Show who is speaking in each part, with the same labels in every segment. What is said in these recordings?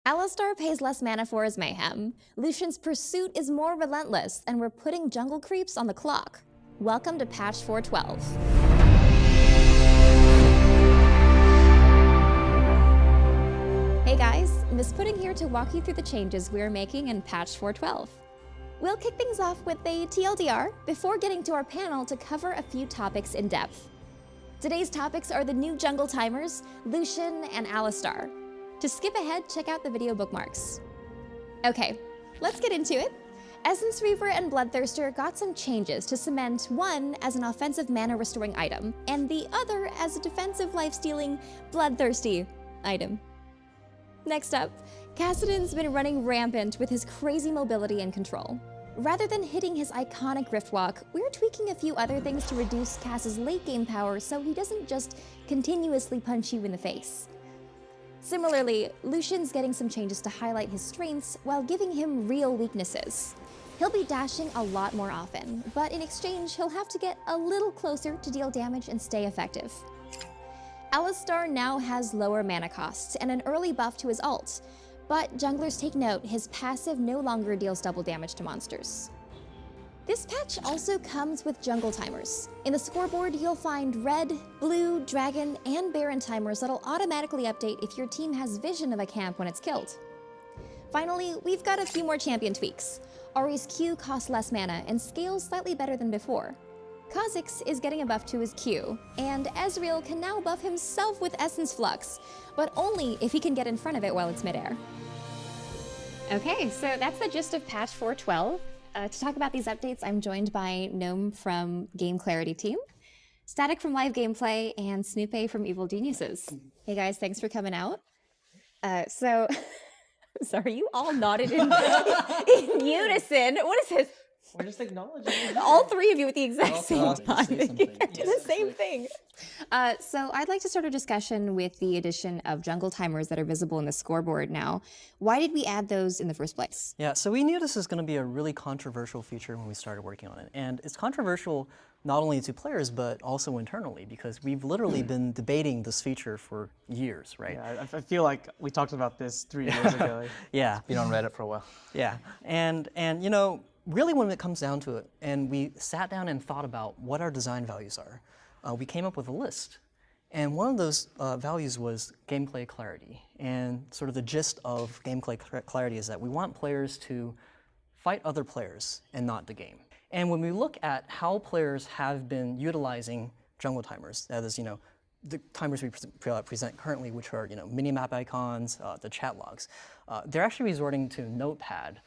Speaker 1: Alistar pays less mana for his mayhem. Lucian's pursuit is more relentless, and we're putting jungle creeps on the clock. Welcome to patch 412. Hey guys, Miss Pudding here to walk you through the changes we're making in patch 412. We'll kick things off with a TLDR before getting to our panel to cover a few topics in depth. Today's topics are the new jungle timers, Lucian, and Alistar. To skip ahead, check out the video bookmarks. Okay, let's get into it. Essence Reaver and Bloodthirster got some changes to cement one as an offensive mana restoring item, and the other as a defensive life-stealing Bloodthirsty item. Next up, Kassadin's been running rampant with his crazy mobility and control. Rather than hitting his iconic Riftwalk, we're tweaking a few other things to reduce Cass's late game power so he doesn't just continuously punch you in the face. Similarly, Lucian's getting some changes to highlight his strengths while giving him real weaknesses. He'll be dashing a lot more often, but in exchange, he'll have to get a little closer to deal damage and stay effective. Alistar now has lower mana costs and an early buff to his ult, but junglers take note, his passive no longer deals double damage to monsters. This patch also comes with jungle timers. In the scoreboard, you'll find red, blue, dragon, and baron timers that'll automatically update if your team has vision of a camp when it's killed. Finally, we've got a few more champion tweaks. Ahri's Q costs less mana and scales slightly better than before. Kha'Zix is getting a buff to his Q, and Ezreal can now buff himself with Essence Flux, but only if he can get in front of it while it's midair. Okay, so that's the gist of patch 412. To talk about these updates, I'm joined by Gnome from Game Clarity team, Static from Live Gameplay, and Snoopay from Evil Geniuses. Hey guys, thanks for coming out. Sorry, you all nodded in unison. What is this?
Speaker 2: We're just acknowledging.
Speaker 1: All three of you at the exact same time.
Speaker 2: say
Speaker 1: You
Speaker 2: something.
Speaker 1: can't do the same thing. So I'd like to start a discussion with the addition of jungle timers that are visible in the scoreboard now. Why did we add those in the first place?
Speaker 3: Yeah, so we knew this was going to be a really controversial feature when we started working on it. And it's controversial not only to players, but also internally, because we've literally been debating this feature for years, right?
Speaker 2: Yeah, I feel like we talked about this 3 years ago.
Speaker 3: Yeah.
Speaker 4: Been on Reddit for a while.
Speaker 3: Yeah, and you know, really when it comes down to it, and we sat down and thought about what our design values are, we came up with a list. And one of those values was gameplay clarity. And sort of the gist of gameplay clarity is that we want players to fight other players and not the game. And when we look at how players have been utilizing jungle timers, that is, you know, the timers we present currently, which are, you know, mini-map icons, the chat logs, they're actually resorting to Notepad,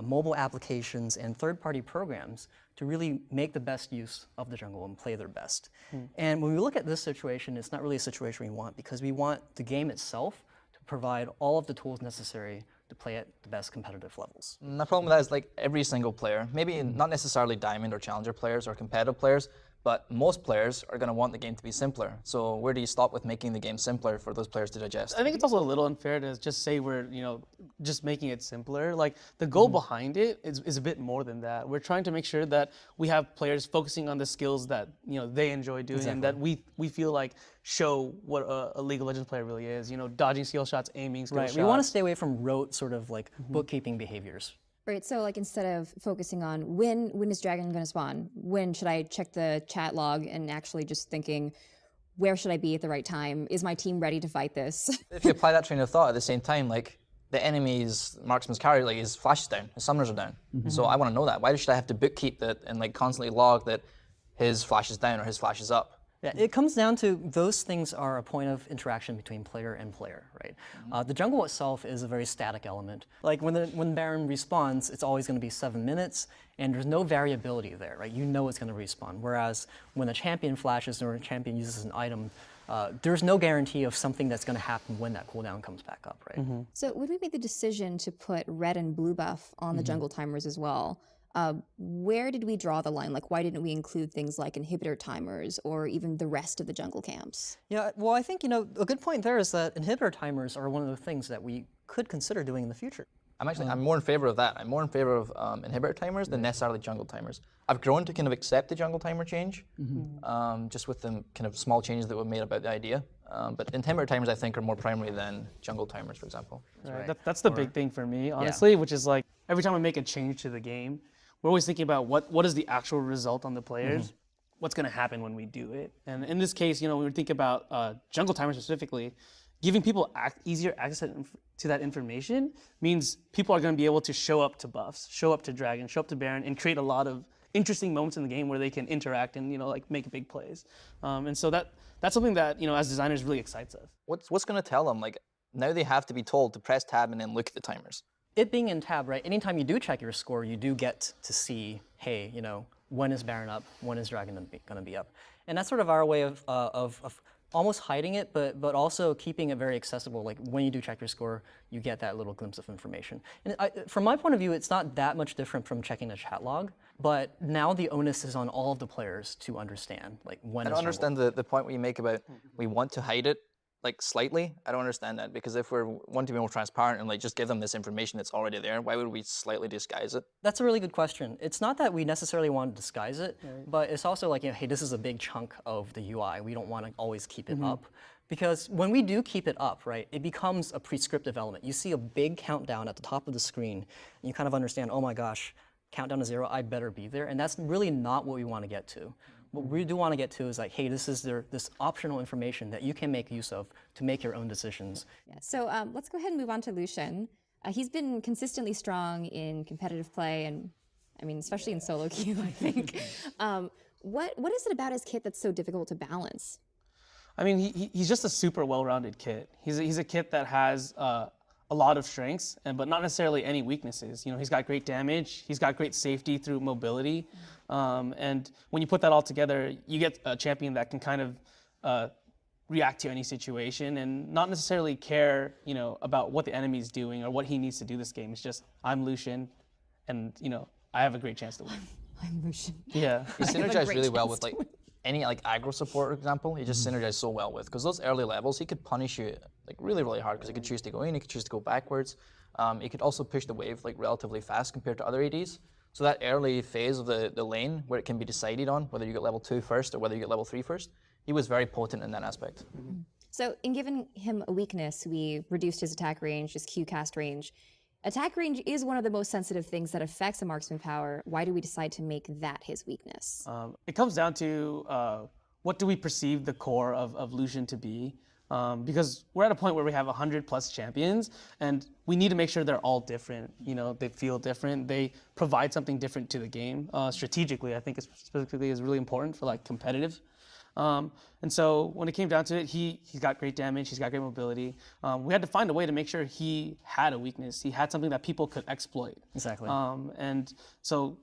Speaker 3: mobile applications, and third-party programs to really make the best use of the jungle and play their best. And when we look at this situation, it's not really a situation we want, because we want the game itself to provide all of the tools necessary to play at the best competitive levels.
Speaker 4: The problem with that is like every single player, maybe not necessarily Diamond or Challenger players or competitive players, but most players are going to want the game to be simpler. So where do you stop with making the game simpler for those players to digest?
Speaker 2: I think it's also a little unfair to just say we're, you know, just making it simpler. Like the goal behind it is a bit more than that. We're trying to make sure that we have players focusing on the skills that, you know, they enjoy doing and that we feel like show what a League of Legends player really is. You know, dodging skill shots, aiming skill shots.
Speaker 3: We want to stay away from rote sort of like bookkeeping behaviors.
Speaker 1: Right, so like instead of focusing on when is dragon going to spawn, when should I check the chat log, and actually just thinking, where should I be at the right time? Is my team ready to fight this?
Speaker 4: If you apply that train of thought at the same time, like the enemy's marksman's carry, like his flash is down, his summoners are down. So I want to know that. Why should I have to bookkeep that and like constantly log that his flash is down or his flash is up?
Speaker 3: Yeah, it comes down to those things are a point of interaction between player and player, right? The jungle itself is a very static element. Like when Baron respawns, it's always going to be 7 minutes, and there's no variability there, right? You know it's going to respawn. Whereas when a champion flashes or a champion uses an item, there's no guarantee of something that's going to happen when that cooldown comes back up, right?
Speaker 1: So when we made the decision to put red and blue buff on the jungle timers as well, where did we draw the line? Like, why didn't we include things like inhibitor timers or even the rest of the jungle camps?
Speaker 3: Yeah, well, I think, you know, a good point there is that inhibitor timers are one of the things that we could consider doing in the future.
Speaker 4: I'm more in favor of that. I'm more in favor of inhibitor timers than necessarily jungle timers. I've grown to kind of accept the jungle timer change, just with the kind of small changes that were made about the idea. But inhibitor timers, I think, are more primary than jungle timers, for example.
Speaker 2: Right. That's the big thing for me, honestly, which is like every time we make a change to the game, we're always thinking about what is the actual result on the players, what's going to happen when we do it. And in this case, when we think about jungle timers specifically, giving people easier access to that information means people are going to be able to show up to buffs, show up to dragon, show up to baron, and create a lot of interesting moments in the game where they can interact and like make big plays. And so that's something that as designers really excites us.
Speaker 4: What's going to tell them? Like now they have to be told to press tab and then look at the timers.
Speaker 3: It being in tab, right? Anytime you do check your score, you do get to see, hey, when is Baron up? When is Dragon going to be up? And that's sort of our way of almost hiding it, but also keeping it very accessible. Like when you do check your score, you get that little glimpse of information. And from my point of view, it's not that much different from checking the chat log, but now the onus is on all of the players to understand, like when.
Speaker 4: I don't understand the point where you make about we want to hide it, like slightly. I don't understand that, because if we want to be more transparent and like just give them this information that's already there, why would we slightly disguise it?
Speaker 3: That's a really good question. It's not that we necessarily want to disguise it, but it's also like, hey, this is a big chunk of the UI. We don't want to always keep it up. Because when we do keep it up, right, it becomes a prescriptive element. You see a big countdown at the top of the screen, and you kind of understand, oh my gosh, countdown to 0, I better be there. And that's really not what we want to get to. What we do want to get to is like, hey, this is this optional information that you can make use of to make your own decisions.
Speaker 1: Yeah. So let's go ahead and move on to Lucian. He's been consistently strong in competitive play, and I mean, especially in solo queue, I think. What is it about his kit that's so difficult to balance?
Speaker 2: I mean, he's just a super well-rounded kit. He's a kit that has a lot of strengths, but not necessarily any weaknesses. He's got great damage. He's got great safety through mobility. And when you put that all together, you get a champion that can kind of react to any situation and not necessarily care, about what the enemy's doing or what he needs to do this game. It's just, I'm Lucian, and I have a great chance to win.
Speaker 1: I'm Lucian.
Speaker 2: Yeah.
Speaker 4: He synergized really well with like any like aggro support, for example. He just synergized so well with, because those early levels he could punish you like really, really hard, because he could choose to go in, he could choose to go backwards. He could also push the wave like relatively fast compared to other ADs. So that early phase of the lane where it can be decided on whether you get level 2 first or whether you get level 3 first, he was very potent in that aspect.
Speaker 1: So in giving him a weakness, we reduced his attack range, his Q cast range. Attack range is one of the most sensitive things that affects a marksman power. Why do we decide to make that his weakness?
Speaker 2: It comes down to what do we perceive the core of Lucian to be? Because we're at a point where we have 100+ champions, and we need to make sure they're all different. They feel different. They provide something different to the game. Strategically, I think specifically is really important for like competitive. And so when it came down to it, he's got great damage. He's got great mobility. We had to find a way to make sure he had a weakness. He had something that people could exploit.
Speaker 3: Exactly.
Speaker 2: And so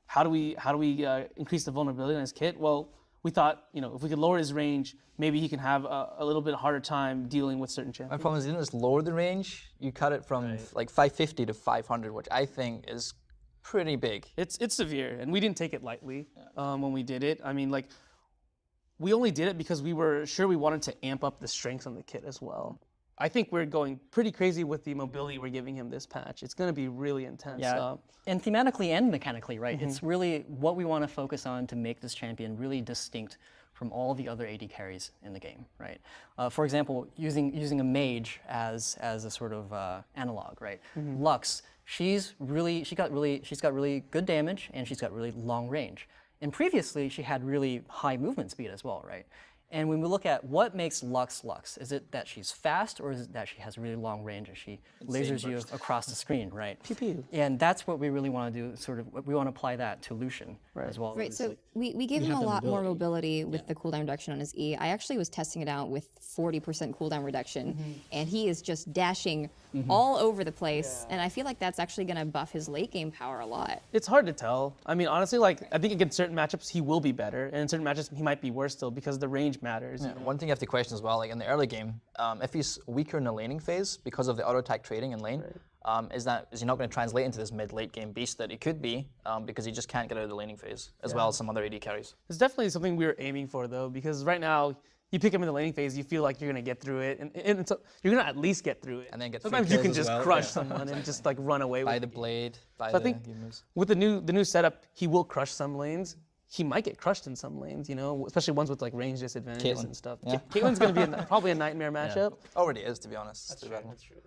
Speaker 2: how do we increase the vulnerability in his kit? Well, we thought, if we could lower his range, maybe he can have a little bit harder time dealing with certain champions.
Speaker 4: My problem is you didn't just lower the range, you cut it from like 550 to 500, which I think is pretty big.
Speaker 2: It's severe, and we didn't take it lightly when we did it. I mean, like, we only did it because we were sure we wanted to amp up the strengths on the kit as well. I think we're going pretty crazy with the mobility we're giving him this patch. It's going to be really intense.
Speaker 3: Yeah, and thematically and mechanically, right? It's really what we want to focus on to make this champion really distinct from all the other AD carries in the game, right? For example, using a mage as a sort of analog, right? Lux, she's got really good damage, and she's got really long range. And previously, she had really high movement speed as well, right? And when we look at what makes Lux Lux, is it that she's fast, or is it that she has really long range and she lasers you across the screen, right?
Speaker 2: Pew pew.
Speaker 3: And that's what we really want to do, we want to apply that to Lucian as well.
Speaker 1: Right, so we gave him a lot more mobility with the cooldown reduction on his E. I actually was testing it out with 40% cooldown reduction, and he is just dashing all over the place, and I feel like that's actually going to buff his late game power a lot.
Speaker 2: It's hard to tell. I mean, honestly, like, I think against certain matchups, he will be better, and in certain matchups, he might be worse still, because the range matters.
Speaker 4: Yeah. One thing you have to question as well, like in the early game, if he's weaker in the laning phase because of the auto attack trading in lane, is he not going to translate into this mid-late game beast that he could be, because he just can't get out of the laning phase, as well as some other AD carries.
Speaker 2: It's definitely something we were aiming for, though, because right now, you pick him in the laning phase, you feel like you're going to get through it, and so you're going to at least get through it.
Speaker 4: And then get
Speaker 2: sometimes you can just crush someone and just like run away with
Speaker 4: by
Speaker 2: it.
Speaker 4: the blade, by
Speaker 2: So
Speaker 4: the
Speaker 2: I think
Speaker 4: moves.
Speaker 2: with the new setup, he will crush some lanes, he might get crushed in some lanes, you know, especially ones with like range disadvantages
Speaker 4: Caitlyn.
Speaker 2: and stuff.
Speaker 4: Yeah.
Speaker 2: Caitlyn's going to be probably a nightmare matchup.
Speaker 4: Already is, to be honest. That's true.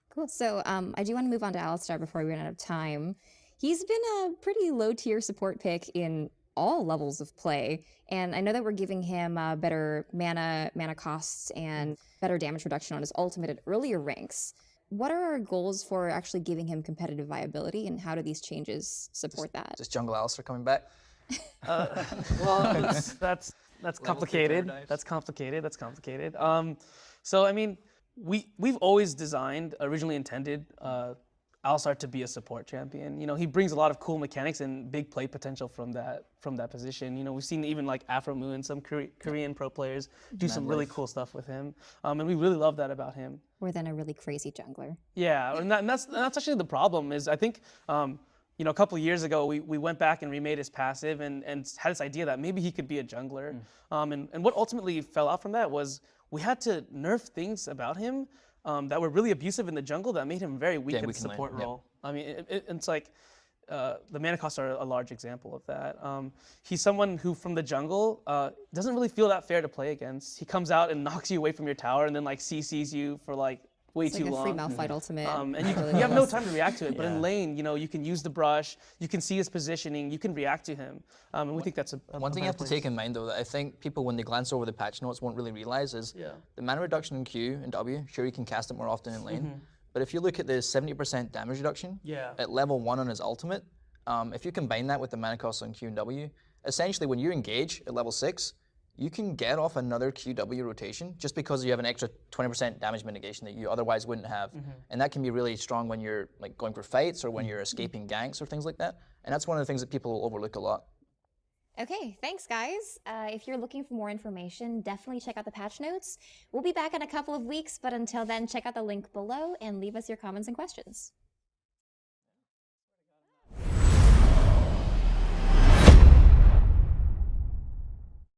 Speaker 1: Cool. So I do want to move on to Alistar before we run out of time. He's been a pretty low tier support pick in all levels of play, and I know that we're giving him better mana costs and better damage reduction on his ultimate at earlier ranks. What are our goals for actually giving him competitive viability, and how do these changes support that?
Speaker 4: Just Jungle Alistar coming back.
Speaker 2: Well, that's complicated. That's complicated. So I mean, we've always designed, originally intended, Alistar to be a support champion. You know, he brings a lot of cool mechanics and big play potential from that position. You know, we've seen even like Afromu and some Korean pro players do some really cool stuff with him, and we really love that about him.
Speaker 1: Or then a really crazy jungler.
Speaker 2: Yeah, and that's actually the problem. Is I think. You know, a couple of years ago, we went back and remade his passive and had this idea that maybe he could be a jungler. And what ultimately fell out from that was we had to nerf things about him that were really abusive in the jungle that made him very weak in the support role. I mean, it's like the mana costs are a large example of that. He's someone who, from the jungle, doesn't really feel that fair to play against. He comes out and knocks you away from your tower and then like CCs you for like way
Speaker 1: It's
Speaker 2: too
Speaker 1: like a
Speaker 2: long.
Speaker 1: free Malphite ultimate.
Speaker 2: And you have no time to react to it. But in lane, you know, you can use the brush, you can see his positioning, you can react to him. And we think that's a
Speaker 4: One thing you have to take in mind, though, that I think people, when they glance over the patch notes, won't really realize is the mana reduction in Q and W. Sure, you can cast it more often in lane, but if you look at the 70% damage reduction at level 1 on his ultimate, if you combine that with the mana cost on Q and W, essentially when you engage at level 6, you can get off another QW rotation just because you have an extra 20% damage mitigation that you otherwise wouldn't have. And that can be really strong when you're like going for fights or when you're escaping ganks or things like that. And that's one of the things that people overlook a lot.
Speaker 1: Okay, thanks guys. If you're looking for more information, definitely check out the patch notes. We'll be back in a couple of weeks, but until then, check out the link below and leave us your comments and questions.